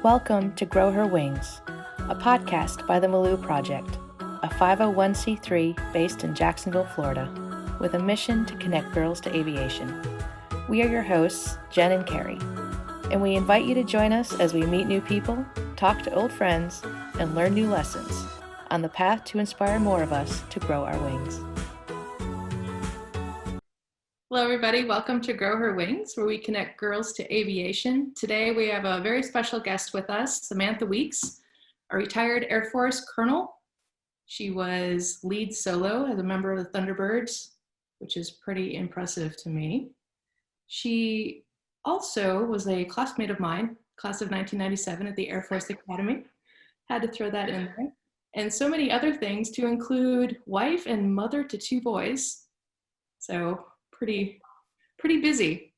Welcome to Grow Her Wings, a podcast by the Malou Project, a 501c3 based in Jacksonville, Florida, with a mission to connect girls to aviation. We are your hosts, Jen and Carrie, and we invite you to join us as we meet new people, talk to old friends, and learn new lessons on the path to inspire more of us to grow our wings. Hello, everybody. Welcome to Grow Her Wings, where we connect girls to aviation. Today, we have a very special guest with us, Samantha Weeks, a retired Air Force colonel. She was lead solo as a member of the Thunderbirds, which is pretty impressive to me. She also was a classmate of mine, class of 1997 at the Air Force Academy. Had to throw that in there. And so many other things, to include wife and mother to two boys. So pretty busy.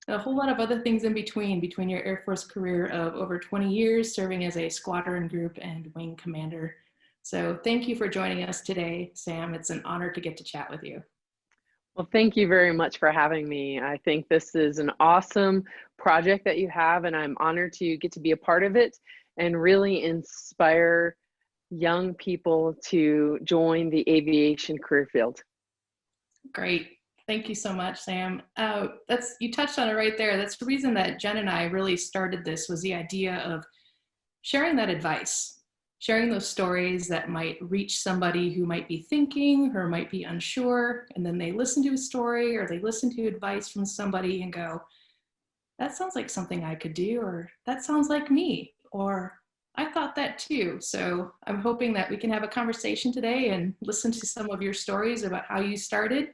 A whole lot of other things in between your Air Force career of over 20 years serving as a squadron group and wing commander. So thank you for joining us today, Sam. It's an honor to get to chat with you. Well, thank you very much for having me. I think this is an awesome project that you have, and I'm honored to get to be a part of it and really inspire young people to join the aviation career field. Great. Thank you so much, Sam. You touched on it right there. That's the reason that Jen and I really started this, was the idea of sharing that advice, sharing those stories that might reach somebody who might be thinking or might be unsure, and then they listen to a story or they listen to advice from somebody and go, that sounds like something I could do, or that sounds like me, or I thought that too. So I'm hoping that we can have a conversation today and listen to some of your stories about how you started,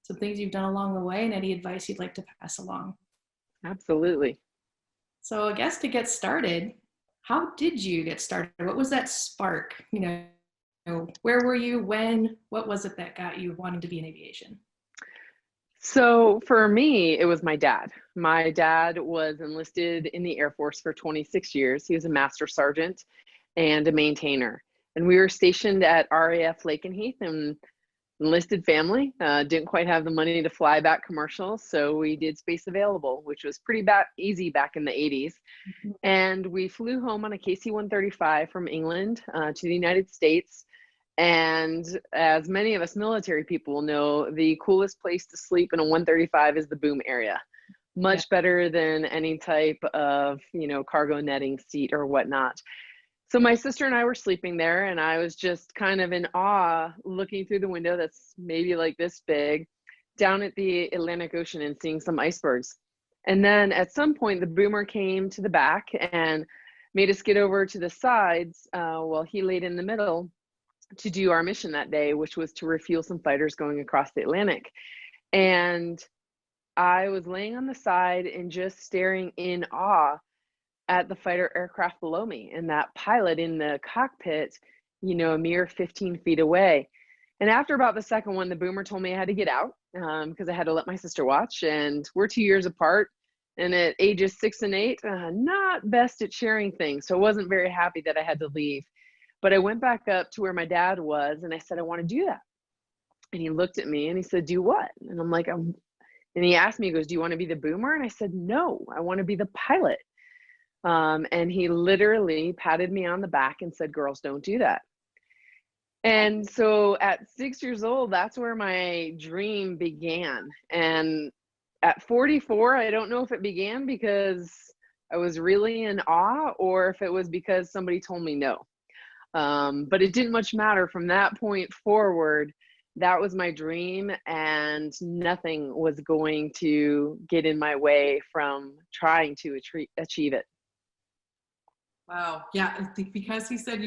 some things you've done along the way, and any advice you'd like to pass along. Absolutely. So I guess to get started, how did you get started? What was that spark? Where were you, when, what was it that got you wanting to be in aviation? So for me, it was my dad. My dad was enlisted in the Air Force for 26 years. He was a master sergeant and a maintainer. And we were stationed at RAF Lakenheath, and enlisted family, didn't quite have the money to fly back commercial, so we did space available, which was pretty easy back in the 80s. Mm-hmm. And we flew home on a KC-135 from England to the United States. And as many of us military people know, the coolest place to sleep in a 135 is the boom area. Much better than any type of, cargo netting seat or whatnot. So my sister and I were sleeping there, and I was just kind of in awe looking through the window that's maybe like this big down at the Atlantic Ocean and seeing some icebergs. And then at some point, the boomer came to the back and made us get over to the sides while he laid in the middle to do our mission that day, which was to refuel some fighters going across the Atlantic. And I was laying on the side and just staring in awe at the fighter aircraft below me, and that pilot in the cockpit, a mere 15 feet away. And after about the second one, the boomer told me I had to get out because I had to let my sister watch, and we're 2 years apart. And at ages 6 and 8, not best at sharing things. So I wasn't very happy that I had to leave. But I went back up to where my dad was, and I said, I want to do that. And he looked at me and he said, do what? And I'm like, and he asked me, he goes, do you want to be the boomer? And I said, no, I want to be the pilot. And he literally patted me on the back and said, girls don't do that. And so at 6 years old, that's where my dream began. And at 44, I don't know if it began because I was really in awe or if it was because somebody told me no. But it didn't much matter. From that point forward, that was my dream, and nothing was going to get in my way from trying to achieve it. Wow. Yeah. I think because he said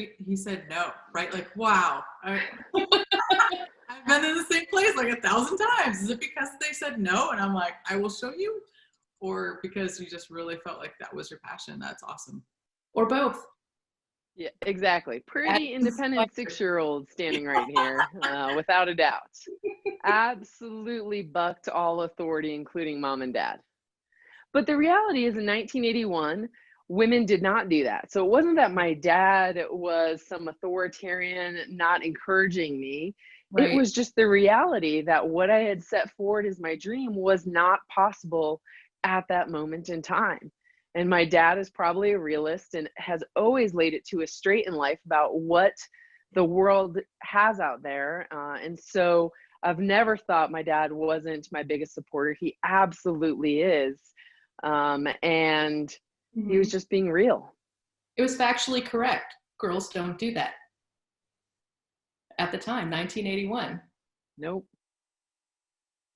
no, right? Like, wow. I've been in the same place like 1,000 times. Is it because they said no? And I'm like, I will show you, or because you just really felt like that was your passion? That's awesome. Or both. Yeah, exactly. Pretty independent 6-year-old standing right here, without a doubt. Absolutely bucked all authority, including mom and dad. But the reality is, in 1981, women did not do that. So it wasn't that my dad was some authoritarian not encouraging me. Right. It was just the reality that what I had set forward as my dream was not possible at that moment in time. And my dad is probably a realist and has always laid it to us straight in life about what the world has out there. And so I've never thought my dad wasn't my biggest supporter. He absolutely is. And he was just being real. It was factually correct. Girls don't do that. At the time, 1981. Nope.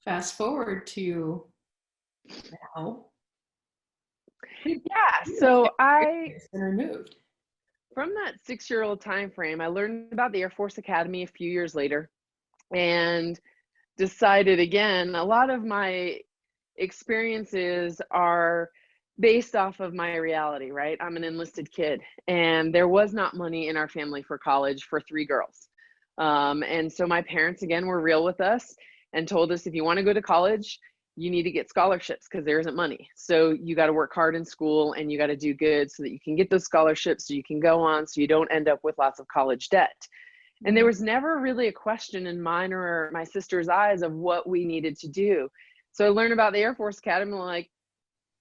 Fast forward to now. Yeah, so It's been removed. from that 6-year-old time frame, I learned about the Air Force Academy a few years later and decided again, a lot of my experiences are based off of my reality, right? I'm an enlisted kid, and there was not money in our family for college for 3 girls. And so my parents, again, were real with us and told us, if you want to go to college, you need to get scholarships because there isn't money. So you got to work hard in school and you got to do good so that you can get those scholarships so you can go on, so you don't end up with lots of college debt. And there was never really a question in mine or my sister's eyes of what we needed to do. So I learned about the Air Force Academy, like,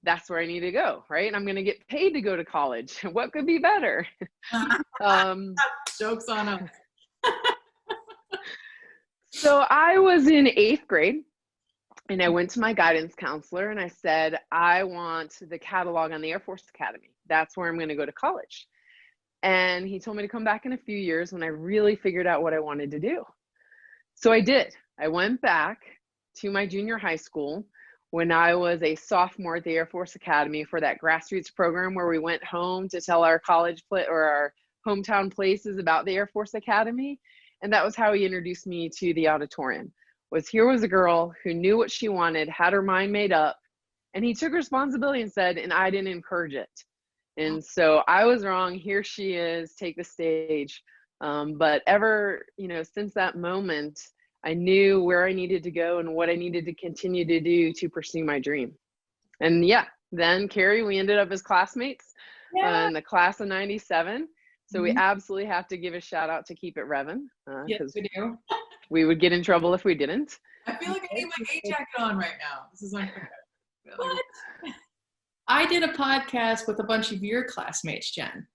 that's where I need to go, right? I'm going to get paid to go to college. What could be better? Joke's on us. So I was in 8th grade and I went to my guidance counselor and I said, I want the catalog on the Air Force Academy. That's where I'm going to go to college. And he told me to come back in a few years when I really figured out what I wanted to do. So I did. I went back to my junior high school when I was a sophomore at the Air Force Academy for that grassroots program where we went home to tell our or our hometown places about the Air Force Academy. And that was how he introduced me to the auditorium. Here was a girl who knew what she wanted, had her mind made up, and he took responsibility and said, and I didn't encourage it. And so I was wrong. Here she is, take the stage. But since that moment, I knew where I needed to go and what I needed to continue to do to pursue my dream. And yeah, then Carrie, we ended up as classmates in the class of 97. So we absolutely have to give a shout out to Keep It Revin'. Yes, we do. We would get in trouble if we didn't. I feel like I need my A jacket on right now. This is unfair. What? I did a podcast with a bunch of your classmates, Jen.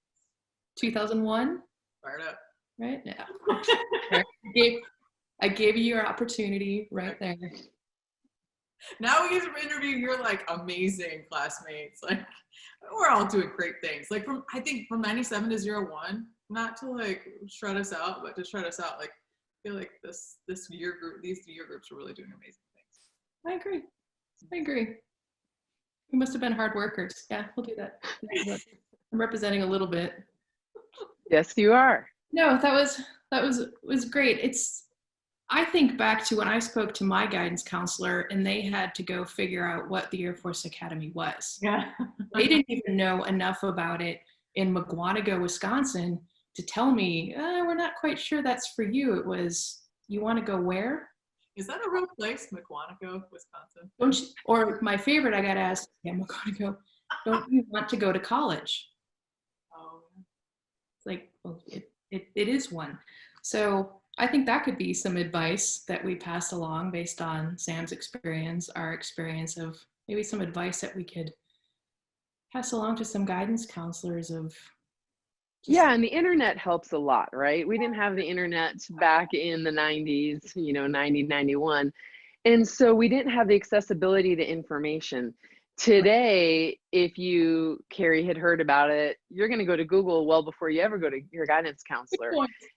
2001? Fired up. Right? Yeah. I gave you your opportunity right there. Now we get to interview your amazing classmates. We're all doing great things. I think from 97 to 01, not to shred us out, but to shred us out. I feel like these year groups are really doing amazing things. I agree. We must have been hard workers. Yeah, we'll do that. I'm representing a little bit. Yes, you are. No, that was great. I think back to when I spoke to my guidance counselor and they had to go figure out what the Air Force Academy was. Yeah. They didn't even know enough about it in Mukwonago, Wisconsin to tell me, we're not quite sure that's for you. It was, you want to go where? Is that a real place, Mukwonago, Wisconsin? Don't you, or my favorite, I got asked, Mukwonago, don't you want to go to college? Oh. It's well, it is one. So I think that could be some advice that we pass along based on Sam's experience, our experience, of maybe some advice that we could pass along to some guidance counselors of. Yeah, and the internet helps a lot, right? We didn't have the internet back in the 90s, 90, 91. And so we didn't have the accessibility to information. Today, if you, Carrie, had heard about it, you're going to go to Google well before you ever go to your guidance counselor.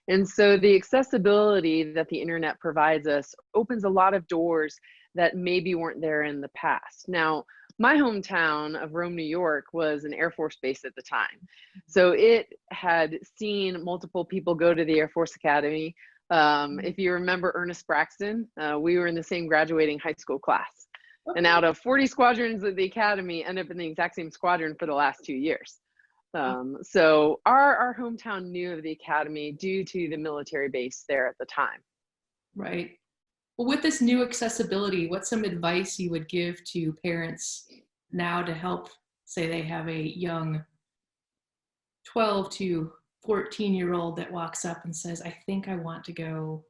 And so the accessibility that the internet provides us opens a lot of doors that maybe weren't there in the past. Now, my hometown of Rome, New York was an Air Force base at the time. So it had seen multiple people go to the Air Force Academy. If you remember Ernest Braxton, we were in the same graduating high school class. Okay. And out of 40 squadrons at the Academy, ended up in the exact same squadron for the last 2 years. So our hometown knew of the Academy due to the military base there at the time. Right. Well, with this new accessibility, what's some advice you would give to parents now to help, say they have a young 12 to 14-year-old that walks up and says, I think I want to go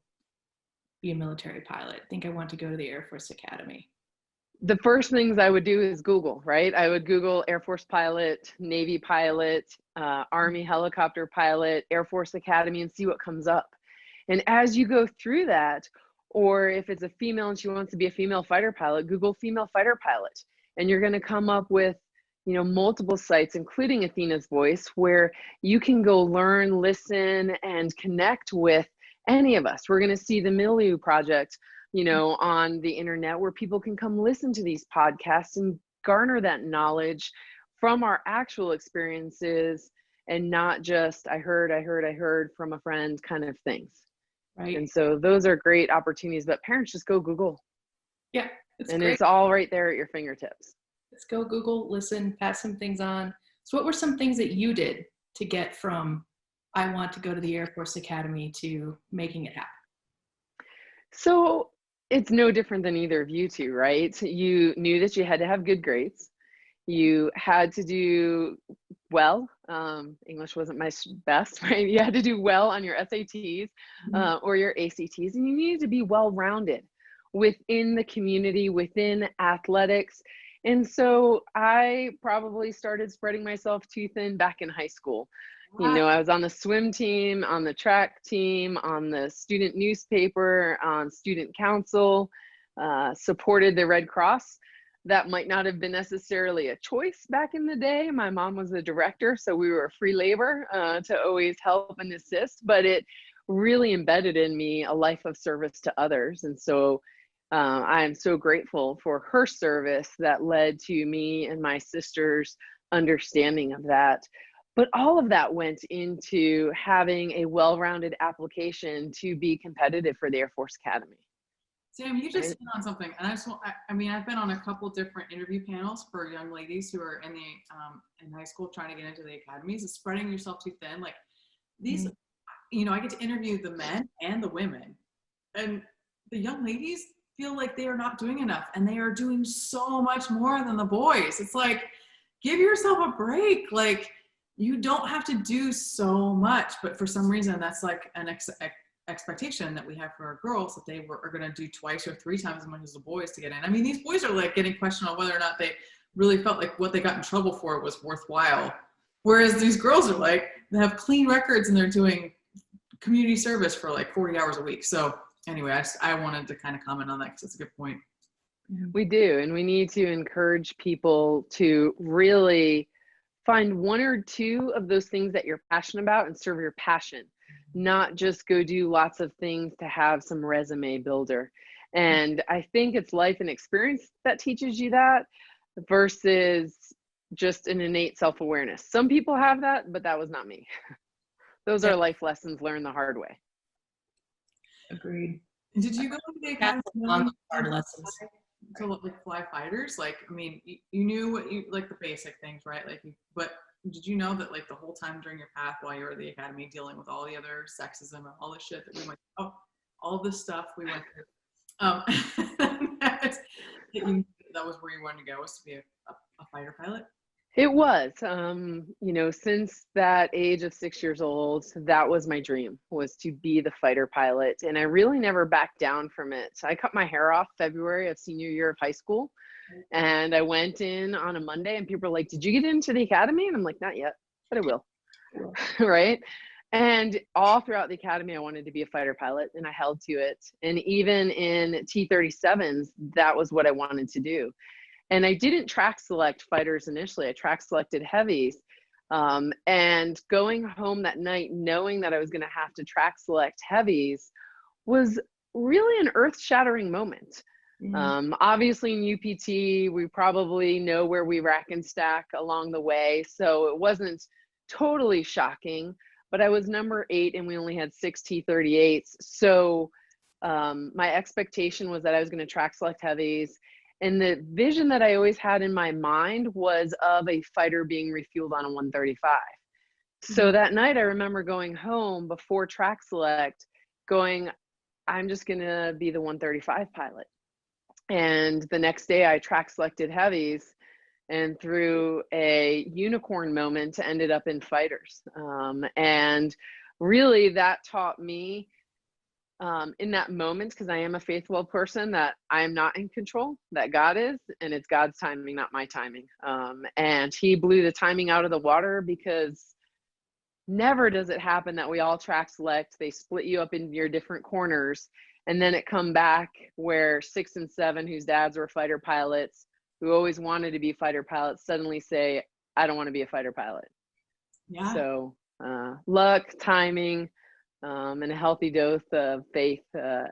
be a military pilot. I think I want to go to the Air Force Academy. The first things I would do is Google, right? I would Google Air Force pilot, Navy pilot, Army helicopter pilot, Air Force Academy, and see what comes up. And as you go through that, or if it's a female and she wants to be a female fighter pilot, Google female fighter pilot. And you're going to come up with, you know, multiple sites, including Athena's Voice, where you can go learn, listen, and connect with any of us. We're going to see the Milieu Project, you know, on the internet, where people can come listen to these podcasts and garner that knowledge from our actual experiences, and not just I heard from a friend kind of things. Right. And so those are great opportunities, but parents, just go Google. Yeah, it's and great. It's all right there at your fingertips. Let's go Google, listen, pass some things on. So what were some things that you did to get from I want to go to the Air Force Academy to making it happen? So it's no different than either of you two, right? You knew that you had to have good grades. You had to do well. English wasn't my best, right? You had to do well on your SATs or your ACTs, and you needed to be well-rounded within the community, within athletics. And so I probably started spreading myself too thin back in high school. You know, I was on the swim team, on the track team, on the student newspaper, on student council, supported the Red Cross. That might not have been necessarily a choice back in the day. My mom was the director, so we were free labor to always help and assist, but it really embedded in me a life of service to others. And so I am so grateful for her service that led to me and my sister's understanding of that. But all of that went into having a well-rounded application to be competitive for the Air Force Academy. Sam, you just hit on something, and I mean, I've been on a couple different interview panels for young ladies who are in the in high school trying to get into the academies. Is spreading yourself too thin. Like these, you know, I get to interview the men and the women, and the young ladies feel like they are not doing enough, and they are doing so much more than the boys. It's like, give yourself a break. Like, you don't have to do so much, but for some reason, that's like an expectation that we have for our girls, that they are going to do twice or three times as much as the boys to get in. I mean, these boys are like getting questioned on whether or not they really felt like what they got in trouble for was worthwhile. Whereas these girls are like, they have clean records and they're doing community service for like 40 hours a week. So anyway, I wanted to kind of comment on that because it's a good point. We do, and we need to encourage people to really find one or two of those things that you're passionate about and serve your passion, not just go do lots of things to have some resume builder. And I think it's life and experience that teaches you that versus just an innate self-awareness. Some people have that, but that was not me. Those are life lessons learned the hard way. Agreed. And did you go to the academy on the hard lessons to like fly fighters? Like, I mean, you knew what you like, the basic things, right? Like, but did you know that like the whole time during your path while you were at the academy dealing with all the other sexism and all the shit that we went, all this stuff we went through, that was where you wanted to go, was to be a fighter pilot? It was, you know, since that age of 6 years old, that was my dream, was to be the fighter pilot. And I really never backed down from it. I cut my hair off February of senior year of high school. And I went in on a Monday and people were like, did you get into the academy? And I'm like, not yet, but I will. Right. And all throughout the academy, I wanted to be a fighter pilot, and I held to it. And even in T-37s, that was what I wanted to do. And I didn't track select fighters initially. I track selected heavies. And going home that night, knowing that I was going to have to track select heavies, was really an earth-shattering moment. Obviously in UPT, we probably know where we rack and stack along the way. So it wasn't totally shocking, but I was number 8 and we only had 6 T-38s. So my expectation was that I was going to track select heavies. And the vision that I always had in my mind was of a fighter being refueled on a 135. So that night I remember going home before track select going, I'm just going to be the 135 pilot. And the next day I track selected heavies, and through a unicorn moment ended up in fighters. And really that taught me in that moment, because I am a faithful person, that I am not in control, that God is, and it's God's timing, not my timing. And he blew the timing out of the water, because never does it happen that we all track select, they split you up into your different corners, and then it come back where 6 and 7, whose dads were fighter pilots, who always wanted to be fighter pilots, suddenly say, I don't want to be a fighter pilot. Yeah. So luck, timing, and a healthy dose of faith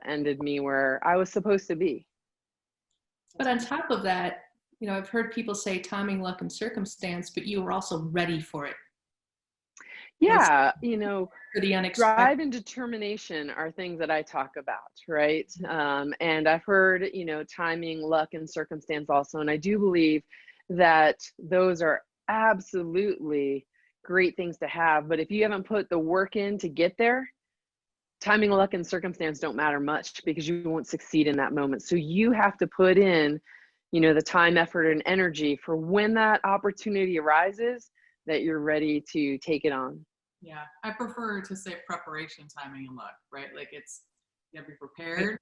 ended me where I was supposed to be. But on top of that, you know, I've heard people say timing, luck, and circumstance, but you were also ready for it. Yeah, you know, For the unexpected. drive and determination are things that I talk about, right? And I've heard, you know, timing, luck, and circumstance also. And I do believe that those are absolutely great things to have. But if you haven't put the work in to get there, timing, luck, and circumstance don't matter much, because you won't succeed in that moment. So you have to put in, you know, the time, effort, and energy for when that opportunity arises, that you're ready to take it on. Yeah, I prefer to say preparation, timing, and luck, right? Like you have to be prepared.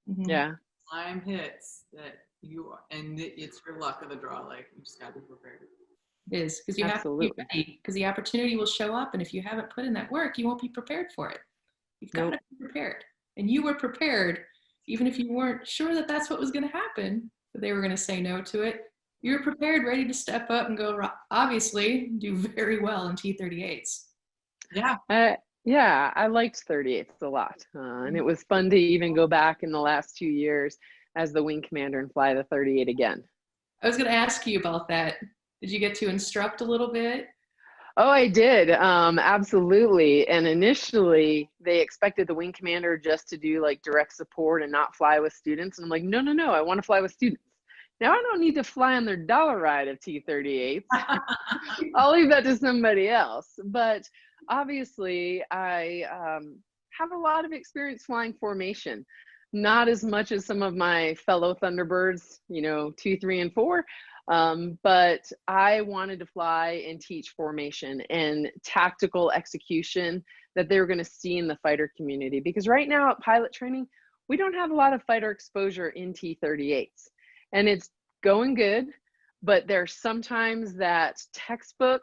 Mm-hmm. Yeah. Time hits that and it's your luck of the draw. Like, you just gotta be prepared. It is, because you have to be ready, because the opportunity will show up, and if you haven't put in that work, you won't be prepared for it. You've got to be prepared, and you were prepared, even if you weren't sure that that's what was going to happen, that they were going to say no to it. You were prepared, ready to step up and go, obviously, do very well in T-38s. Yeah. Yeah, I liked 38s a lot. And it was fun to even go back in the last 2 years as the wing commander and fly the 38 again. I was going to ask you about that. Did you get to instruct a little bit? Oh, I did. Absolutely. And initially, they expected the wing commander just to do like direct support and not fly with students. And I'm like, no, no, no, I want to fly with students. Now I don't need to fly on their dollar ride of T-38s. I'll leave that to somebody else. But obviously, I have a lot of experience flying formation. Not as much as some of my fellow Thunderbirds, you know, 2, 3, and 4. But I wanted to fly and teach formation and tactical execution that they were going to see in the fighter community. Because right now at pilot training, we don't have a lot of fighter exposure in T-38s. And it's going good, but there's sometimes that textbook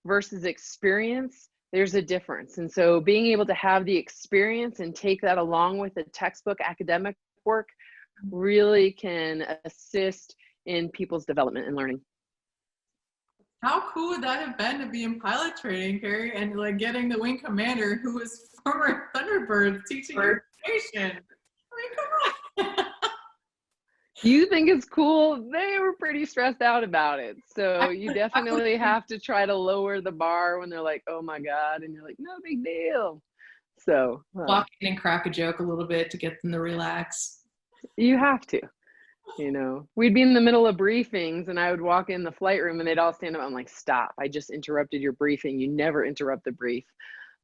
versus experience, there's a difference. And so being able to have the experience and take that along with the textbook academic work really can assist in people's development and learning. How cool would that have been to be in pilot training, Carrie, and like getting the wing commander who was former Thunderbirds teaching information? I mean, come on. You think it's cool? They were pretty stressed out about it. So you definitely have to try to lower the bar when they're like, oh my God. And you're like, no big deal. So walk in and crack a joke a little bit to get them to relax. You have to. You know, we'd be in the middle of briefings and I would walk in the flight room and they'd all stand up. I'm like, stop, I just interrupted your briefing. You never interrupt the brief.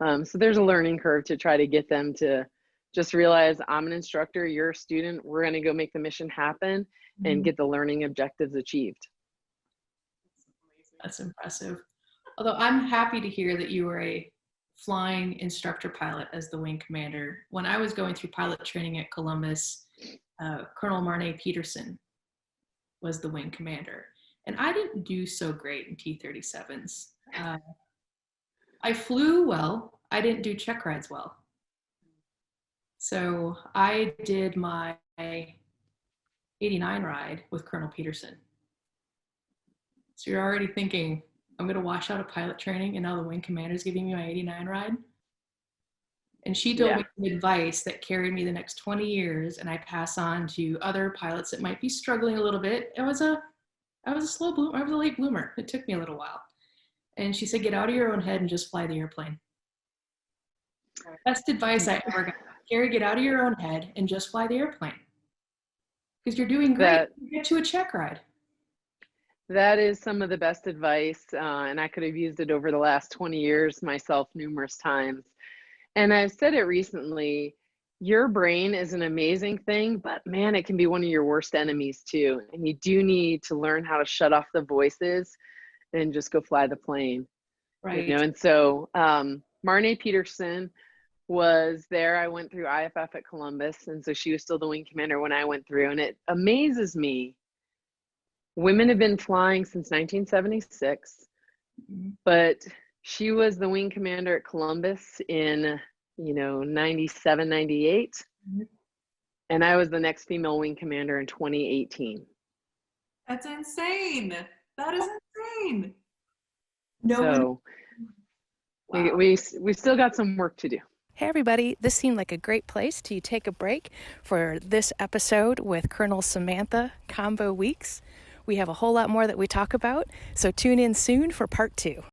So there's a learning curve to try to get them to just realize I'm an instructor, you're a student, we're going to go make the mission happen and get the learning objectives achieved. That's impressive. Although I'm happy to hear that you were a flying instructor pilot as the wing commander. When I was going through pilot training at Columbus, Colonel Marne Peterson was the wing commander. And I didn't do so great in T-37s. I flew well. I didn't do check rides well. So I did my 89 ride with Colonel Peterson. So you're already thinking, I'm going to wash out of pilot training and now the wing commander is giving me my 89 ride. And she told me some advice that carried me the next 20 years, and I pass on to other pilots that might be struggling a little bit. I was a slow bloomer. I was a late bloomer. It took me a little while. And she said, get out of your own head and just fly the airplane. Best advice I ever got. Carrie, get out of your own head and just fly the airplane. Because you're doing great. You get to a check ride. That is some of the best advice, and I could have used it over the last 20 years myself numerous times. And I've said it recently, your brain is an amazing thing, but man, it can be one of your worst enemies too. And you do need to learn how to shut off the voices and just go fly the plane. Right. You know, and so Marne Peterson was there. I went through IFF at Columbus, and so she was still the wing commander when I went through. And it amazes me. Women have been flying since 1976, but she was the wing commander at Columbus in, 97, 98. And I was the next female wing commander in 2018. That's insane. That is insane. So Wow. we still got some work to do. Hey everybody, this seemed like a great place to take a break for this episode with Colonel Samantha Combo Weeks. We have a whole lot more that we talk about, so tune in soon for part 2.